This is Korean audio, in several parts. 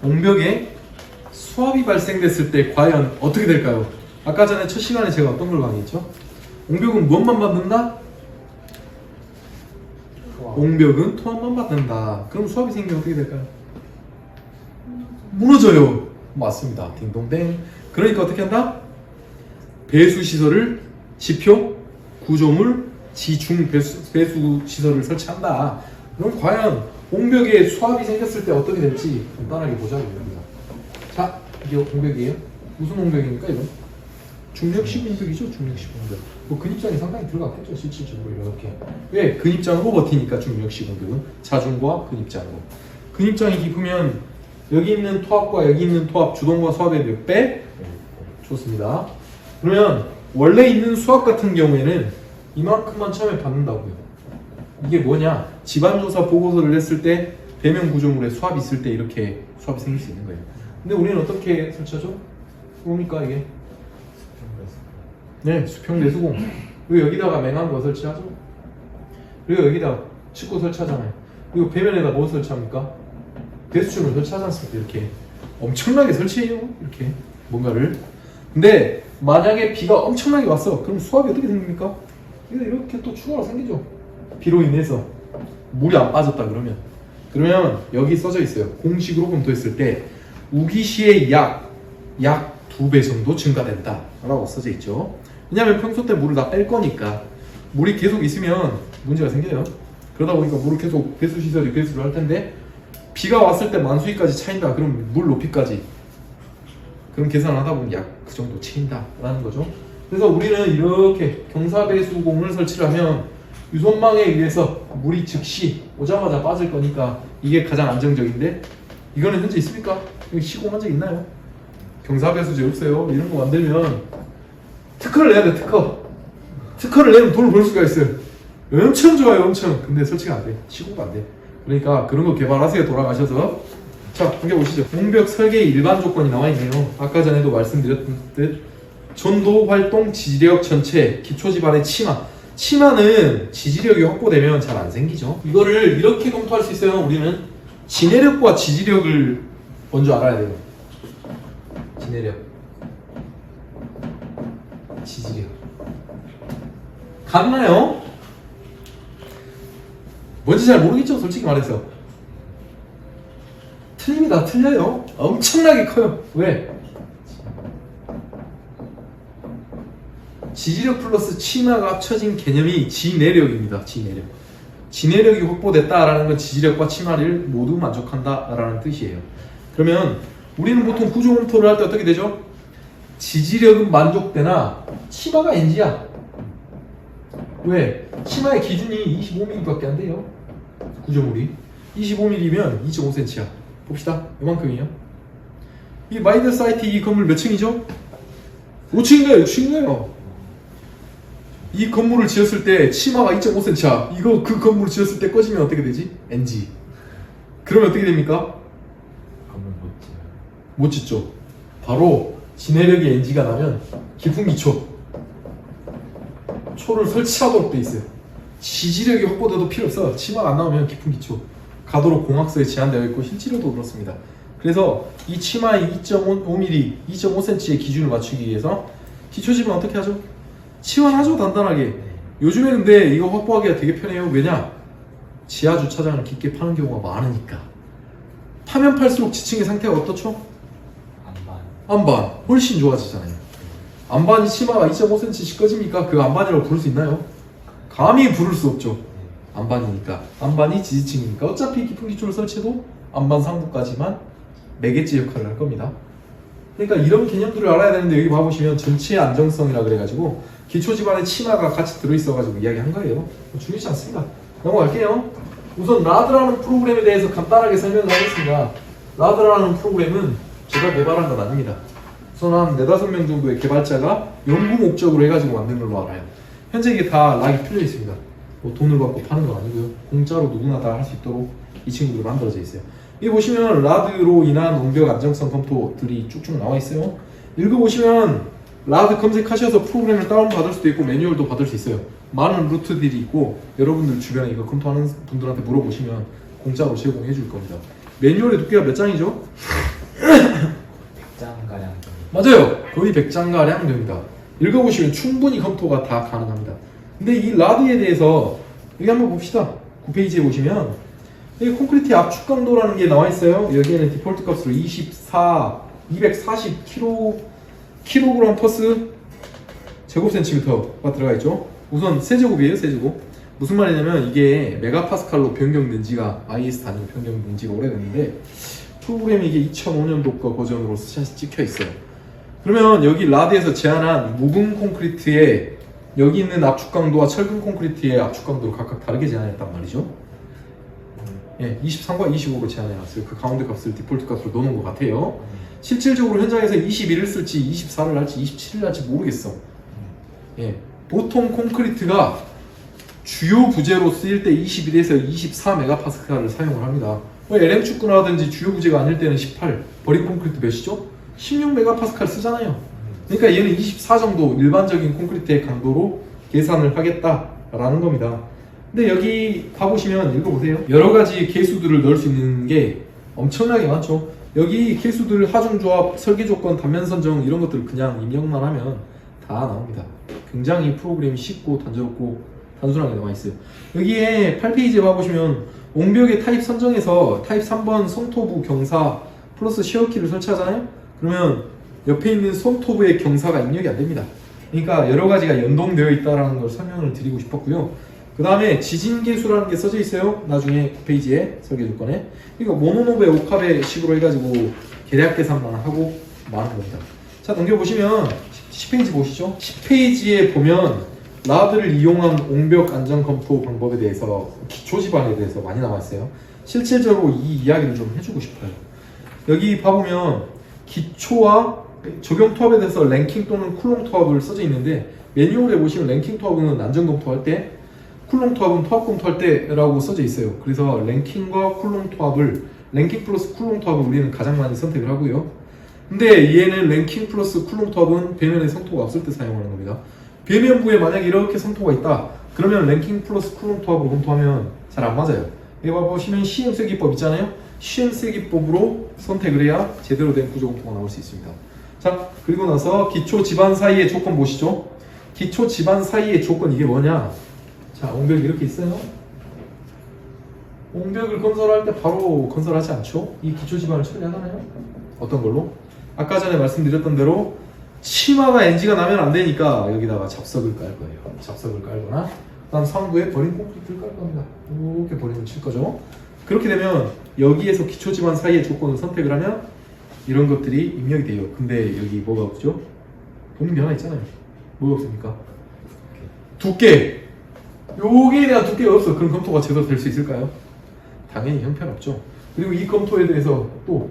옹벽에 수압이 발생됐을 때 과연 어떻게 될까요? 아까 전에 첫 시간에 제가 어떤 걸 강의했죠? 옹벽은 무엇만 받는다? 옹벽은 토합만 받는다. 그럼 수압이 생기면 어떻게 될까요? 무너져요. 맞습니다. 딩동댕. 그러니까 어떻게 한다? 배수 시설을 지표, 구조물, 지중 배수 시설을 설치한다. 그럼 과연 옹벽에 수압이 생겼을 때 어떻게 될지 간단하게 보자고요. 자, 이게 옹벽이에요. 무슨 옹벽입니까 이건? 중력식 옹벽이죠. 중력식 옹벽. 뭐 근입장이 상당히 들어갔겠죠. 실질적으로 이렇게. 왜? 근입장으로 버티니까 중력식 옹벽은 자중과 근입장으로. 근입장이 깊으면 여기 있는 토압과 여기 있는 토압, 주동과 수압의 몇 배? 좋습니다. 그러면 원래 있는 수압 같은 경우에는 이만큼만 처음에 받는다고요. 이게 뭐냐? 집안조사 보고서를 냈을 때 배면 구조물에 수압이 있을 때 이렇게 수압이 생길 수 있는 거예요. 근데 우리는 어떻게 설치하죠? 뭡니까 이게? 네, 수평 내수공. 그리고 여기다가 맹한 거 설치하죠? 그리고 여기다 칩고 설치하잖아요. 그리고 배면에다 뭐 설치합니까? 배수충을 설치하지 않습니까? 이렇게 엄청나게 설치해요. 이렇게 뭔가를. 근데 만약에 비가 엄청나게 왔어. 그럼 수압이 어떻게 생깁니까? 이렇게 또 추가로 생기죠. 비로 인해서 물이 안 빠졌다 그러면 여기 써져 있어요. 공식으로 검토했을 때 우기시에 약 2배 정도 증가된다 라고 써져 있죠. 왜냐하면 평소 때 물을 다 뺄 거니까. 물이 계속 있으면 문제가 생겨요. 그러다 보니까 물을 계속 배수시설이 배수를 할 텐데 비가 왔을 때 만수위까지 차인다. 그럼 물 높이까지 그럼 계산을 하다 보면 약 그 정도 차인다 라는 거죠. 그래서 우리는 이렇게 경사배수공을 설치를 하면 유선망에 의해서 물이 즉시 오자마자 빠질 거니까 이게 가장 안정적인데, 이거는 현재 있습니까? 여기 시공한 적 있나요? 경사배수제 없어요. 이런 거 만들면 특허를 내야 돼. 특허를 내면 돈을 벌 수가 있어요. 엄청 좋아요. 엄청. 근데 설치가 안 돼. 시공도 안 돼. 그러니까 그런 거 개발하세요. 돌아가셔서. 자, 함께 보시죠. 옹벽 설계의 일반 조건이 나와 있네요. 아까 전에도 말씀드렸듯 전도 활동 지지력 전체 기초 지반의 치마는 지지력이 확보되면 잘 안 생기죠. 이거를 이렇게 검토할 수 있어요. 우리는 진해력과 지지력을 먼저 알아야 돼요. 진해력, 지지력. 가능하나요? 뭔지 잘 모르겠죠. 솔직히 말해서. 틀립니다. 틀려요. 엄청나게 커요. 왜? 지지력 플러스 치마가 합쳐진 개념이 지내력입니다. 지내력이 확보됐다라는 건 지지력과 치마를 모두 만족한다라는 뜻이에요. 그러면 우리는 보통 구조 검토를 할 때 어떻게 되죠? 지지력은 만족되나 치마가 NG야. 왜? 치마의 기준이 25mm밖에 안 돼요. 구조물이 25mm면 2.5cm야. 봅시다. 이만큼이에요. 이 마이더 사이트 이 건물 몇 층이죠? 5층인가요? 6층인가요? 이 건물을 지었을 때 치마가 2.5cm야. 이거 그 건물을 지었을 때 꺼지면 어떻게 되지? NG. 그러면 어떻게 됩니까? 건물 못 짓죠. 바로 진해력이 NG가 나면 기풍기초 초를 설치하도록 돼 있어요. 지지력이 확보돼도 필요 없어. 치마가 안 나오면 기풍기초 가도록 공학서에 제한되어 있고 실제로도 그렇습니다. 그래서 이 치마의 2.5mm, 2.5cm의 기준을 맞추기 위해서 기초집은 어떻게 하죠? 치환하죠. 단단하게. 요즘에 근데 이거 확보하기가 되게 편해요. 왜냐? 지하 주차장을 깊게 파는 경우가 많으니까. 파면 팔수록 지층의 상태가 어떻죠? 안반. 훨씬 좋아지잖아요. 안반이 치마가 2.5cm씩 꺼집니까? 그 안반이라고 부를 수 있나요? 감히 부를 수 없죠. 안반이니까. 안반이 지지층이니까. 어차피 깊은 기초를 설치해도 안반 상부까지만 매개지 역할을 할 겁니다. 그러니까 이런 개념들을 알아야 되는데 여기 봐보시면 전체 안정성이라 그래가지고 기초 지반의 치마가 같이 들어있어가지고 이야기한 거예요. 중요치 않습니다. 넘어갈게요. 우선 라드라는 프로그램에 대해서 간단하게 설명을 하겠습니다. 라드라는 프로그램은 제가 개발한 건 아닙니다. 우선 한 4-5명 정도의 개발자가 연구 목적으로 해가지고 만든 걸로 알아요. 현재 이게 다 락이 풀려 있습니다. 뭐 돈을 받고 파는 건 아니고요. 공짜로 누구나 다 할 수 있도록 이 친구들이 만들어져 있어요. 여기 보시면 라드로 인한 옹벽 안정성 검토들이 쭉쭉 나와 있어요. 읽어보시면 라드 검색하셔서 프로그램을 다운받을 수도 있고 매뉴얼도 받을 수 있어요. 많은 루트들이 있고 여러분들 주변에 이거 검토하는 분들한테 물어보시면 공짜로 제공해 줄 겁니다. 매뉴얼의 두께가 몇 장이죠? 100장가량 맞아요. 거의 100장가량 됩니다. 읽어보시면 충분히 검토가 다 가능합니다. 근데 이 라드에 대해서 여기 한번 봅시다. 9페이지에 보시면 여기 콘크리트 압축 강도라는 게 나와 있어요. 여기에는 디폴트 값으로 240 kg 퍼스 제곱센티미터가 들어가 있죠. 우선 세제곱이에요, 세제곱. 무슨 말이냐면 이게 메가파스칼로 변경된 지가 IS 단위로 변경된 지가 오래됐는데 프로그램이 이게 2005년도 거 버전으로 찍혀 있어요. 그러면 여기 라드에서 제한한 묵은 콘크리트에 여기 있는 압축 강도와 철근 콘크리트의 압축 강도를 각각 다르게 제한했단 말이죠. 예, 23과 25로 제한해놨어요. 그 가운데 값을 디폴트 값으로 넣어놓은 것 같아요. 실질적으로 현장에서 21을 쓸지 24를 할지 27을 할지 모르겠어. 예, 보통 콘크리트가 주요 부재로 쓰일 때 21에서 24메가파스칼을 사용을 합니다. LM 축구라든지 주요 부재가 아닐 때는 18, 버린 콘크리트 몇이죠? 16메가파스칼 쓰잖아요. 그러니까 얘는 24 정도 일반적인 콘크리트의 강도로 계산을 하겠다라는 겁니다. 근데 여기 가보시면 읽어보세요. 여러 가지 계수들을 넣을 수 있는 게 엄청나게 많죠. 여기 계수들 하중조합, 설계조건, 단면 선정 이런 것들 그냥 입력만 하면 다 나옵니다. 굉장히 프로그램이 쉽고 단조롭고 단순하게 나와 있어요. 여기에 8페이지에 봐보시면 옹벽의 타입 선정에서 타입 3번 성토부 경사 플러스 쉐어키를 설치하잖아요. 그러면 옆에 있는 성토부의 경사가 입력이 안 됩니다. 그러니까 여러 가지가 연동되어 있다는 걸 설명을 드리고 싶었고요. 그 다음에 지진계수라는 게 써져 있어요. 나중에 9페이지에 설계조건에. 그러니까 모노노베 옥합의 식으로 해가지고 계략 계산만 하고 마는 겁니다. 자, 넘겨보시면 10페이지 보시죠. 10페이지에 보면 라드를 이용한 옹벽 안전 검토 방법에 대해서 기초 지반에 대해서 많이 나와 있어요. 실질적으로 이 이야기를 좀 해주고 싶어요. 여기 봐보면 기초와 적용 토합에 대해서 랭킹 또는 쿨롱 토합을 써져 있는데 매뉴얼에 보시면 랭킹 토합은 안전 검토할 때, 쿨롱 토합은 토합 검토할 때라고 써져 있어요. 그래서 랭킹과 쿨롱 토합을 랭킹 플러스 쿨롱 토합을 우리는 가장 많이 선택을 하고요. 근데 얘는 랭킹 플러스 쿨롱 토합은 배면에 성토가 없을 때 사용하는 겁니다. 배면부에 만약에 이렇게 성토가 있다 그러면 랭킹 플러스 쿨롱 토합으로 검토하면 잘 안 맞아요. 여기 보시면 시행세기법 있잖아요. 시행세기법으로 선택을 해야 제대로 된 구조 검토가 나올 수 있습니다. 자, 그리고 나서 기초 지반 사이의 조건 보시죠. 기초 지반 사이의 조건 이게 뭐냐. 자, 옹벽이 이렇게 있어요. 옹벽을 건설할 때 바로 건설하지 않죠. 이 기초 지반을 처리하잖아요. 어떤 걸로? 아까 전에 말씀드렸던 대로 치마가 NG가 나면 안 되니까 여기다가 잡석을 깔 거예요. 잡석을 깔거나 그 다음 상부에 버린 콘크리트를 깔 겁니다. 이렇게 버리면 칠 거죠. 그렇게 되면 여기에서 기초 지반 사이의 조건을 선택을 하면 이런 것들이 입력이 돼요. 근데 여기 뭐가 없죠? 보는 게 하나 있잖아요. 뭐가 없습니까? 두께! 여기에 대한 두께가 없어. 그럼 검토가 제대로 될 수 있을까요? 당연히 형편없죠. 그리고 이 검토에 대해서 또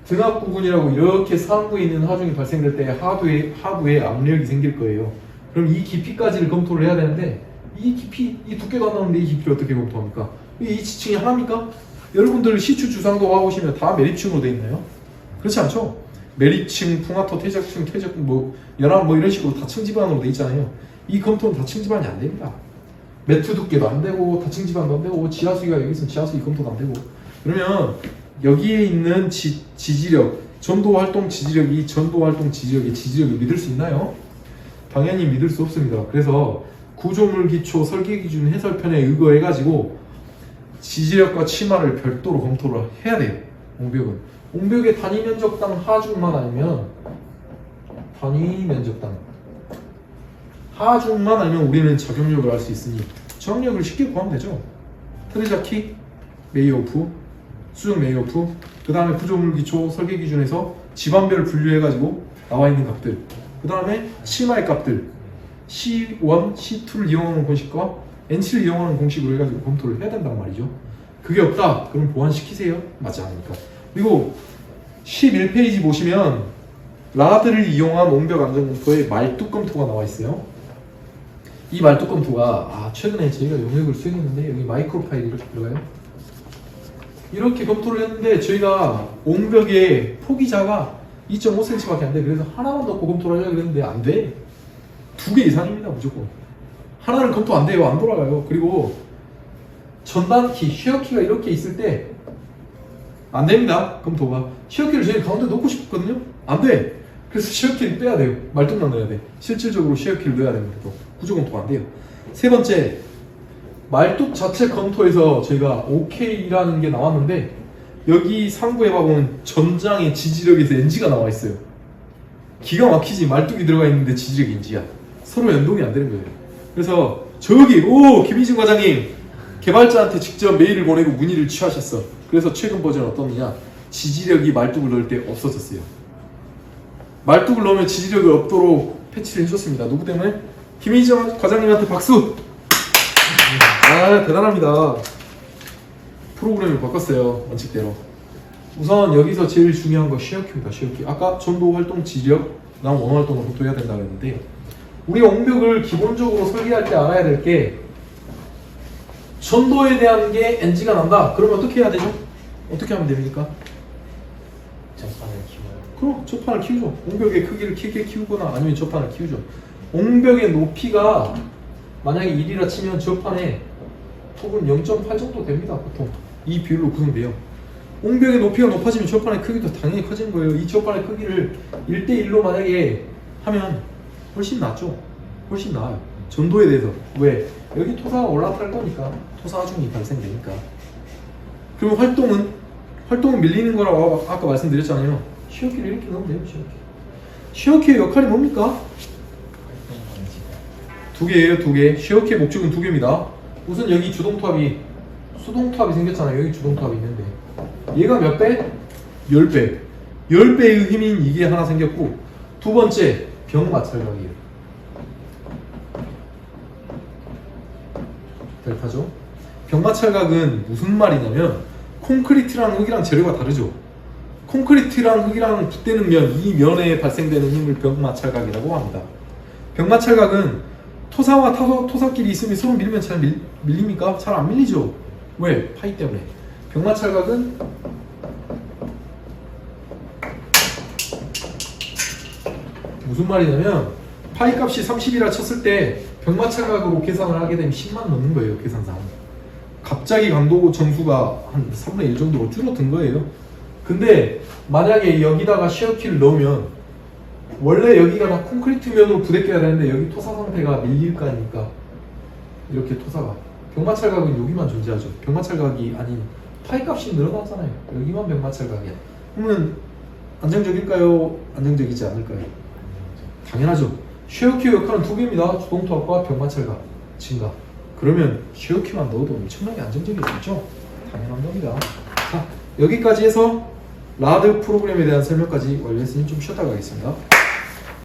등압 부분이라고 이렇게 상부에 있는 하중이 발생될 때 하부에 압력이 생길 거예요. 그럼 이 깊이까지를 검토를 해야 되는데 이 깊이, 이 두께가 안 나오는데 이 깊이를 어떻게 검토합니까? 이 지층이 하나입니까? 여러분들 시추 주상도 와보시면 다 매립층으로 돼 있나요? 그렇지 않죠? 매립층, 풍화토, 퇴적층, 연합 이런 식으로 다층 지반으로 돼 있잖아요. 이 검토는 다층 지반이 안 됩니다. 매트 두께도 안 되고 다층 지반도 안 되고 지하수위가 여기 있으면 지하수위 검토도 안 되고 그러면 여기에 있는 지지력, 전도활동 지지력이 전도활동 지지력의 지지력을 믿을 수 있나요? 당연히 믿을 수 없습니다. 그래서 구조물 기초 설계 기준 해설편에 의거해가지고 지지력과 치마를 별도로 검토를 해야 돼요. 옹벽은. 옹벽의 단위 면적당 하중만 아니면 하중만 아니면 우리는 적용력을 할 수 있으니 적용력을 쉽게 구하면 되죠. 트레자키, 메이오프, 수정 메이오프, 그 다음에 구조물 기초 설계 기준에서 지반별을 분류해가지고 나와 있는 값들, 그 다음에 치마의 값들, C1, C2를 이용하는 공식과 N7을 이용하는 공식으로 해가지고 검토를 해야 된단 말이죠. 그게 없다? 그럼 보완시키세요. 맞지 않으니까. 그리고 11페이지 보시면 라드를 이용한 옹벽 안전 검토에 말뚝 검토가 나와 있어요. 이 말뚝 검토가 최근에 저희가 용역을 수행했는데 여기 마이크로 파일이 이렇게 들어가요. 이렇게 검토를 했는데 저희가 옹벽의 폭이자가 2.5cm밖에 안 돼. 그래서 하나만 넣고 검토를 하려고 했는데 안 돼. 2개 이상입니다. 무조건. 하나는 검토 안 돼요. 안 돌아가요. 그리고 전단키, 쉐어키가 이렇게 있을 때 안 됩니다. 그럼 더 봐. 시어키를 제일 가운데 놓고 싶거든요. 안 돼. 그래서 시어키를 빼야 돼요. 말뚝만 넣어야 돼. 실질적으로 시어키를 넣어야 됩니다. 또 구조 검토가 안 돼요. 세 번째, 말뚝 자체 검토에서 저희가 OK라는 게 나왔는데 여기 상부에 봐보면 전장의 지지력에서 NG가 나와 있어요. 기가 막히지. 말뚝이 들어가 있는데 지지력이 NG야. 서로 연동이 안 되는 거예요. 그래서 저기 김희진 과장님 개발자한테 직접 메일을 보내고 문의를 취하셨어. 그래서 최근 버전 어떻느냐, 지지력이 말뚝을 넣을 때 없어졌어요. 말뚝을 넣으면 지지력이 없도록 패치를 해줬습니다. 누구 때문에? 김희진 과장님한테 박수! 아, 대단합니다. 프로그램을 바꿨어요. 원칙대로. 우선 여기서 제일 중요한 거 쉐어키입니다. 쉐어키. 아까 전도 활동 지지력, 난 원어 활동을 검토해야 된다고 했는데 우리 옹벽을 기본적으로 설계할 때 알아야 될 게 전도에 대한 게 NG가 난다. 그러면 어떻게 해야 되죠? 어떻게 하면 됩니까? 전판을 키워요. 그럼 첫판을 키우죠. 옹벽의 크기를 크게 키우거나 아니면 첫판을 키우죠. 옹벽의 높이가 만약에 1이라 치면 저판에 폭은 0.8 정도 됩니다. 보통 이 비율로 구성돼요. 옹벽의 높이가 높아지면 저판의 크기도 당연히 커지는 거예요. 이 저판의 크기를 1대1로 만약에 하면 훨씬 낫죠. 훨씬 나아요. 전도에 대해서. 왜? 여기 토사가 올라탈 거니까. 토사 하중이 발생되니까. 그럼 활동은 밀리는 거라고 아까 말씀드렸잖아요. 시어키를 이렇게 넣으면 돼요. 시어키의 역할이 뭡니까? 두 개예요. 두 개. 시어키의 목적은 두 개입니다. 우선 여기 수동투합이 생겼잖아요. 여기 주동투합이 있는데 얘가 몇 배? 10배. 10배의 힘인 이게 하나 생겼고, 두 번째 병마찰각이에요. 델타죠. 병마찰각은 무슨 말이냐면 콘크리트랑 흙이랑 재료가 다르죠. 콘크리트랑 흙이랑 붙대는 면, 이 면에 발생되는 힘을 병마찰각이라고 합니다. 병마찰각은 토사와 토사끼리 있으면 서로 밀면 잘 밀립니까? 잘 안 밀리죠. 왜? 파이 때문에. 병마찰각은 무슨 말이냐면 파이 값이 30이라 쳤을 때 병마찰각으로 계산을 하게 되면 10만 넘는 거예요. 계산상. 갑자기 강도 정수가 한 3분의 1 정도로 줄어든 거예요. 근데 만약에 여기다가 시어키를 넣으면 원래 여기가 다 콘크리트 면으로 부대껴야 되는데 여기 토사 상태가 밀릴 거 아닙니까? 이렇게 토사가. 병마찰각은 여기만 존재하죠. 병마찰각이 아닌 파이 값이 늘어나잖아요. 여기만 병마찰각이야. 그러면 안정적일까요? 안정적이지 않을까요? 당연하죠. 쉐어키의 역할은 두 개입니다. 주동투합과 병마찰각 증가. 그러면 쉐어키만 넣어도 엄청나게 안정적이겠죠? 당연한 겁니다. 자, 여기까지 해서 라드 프로그램에 대한 설명까지 완료했으니 좀 쉬었다 가겠습니다.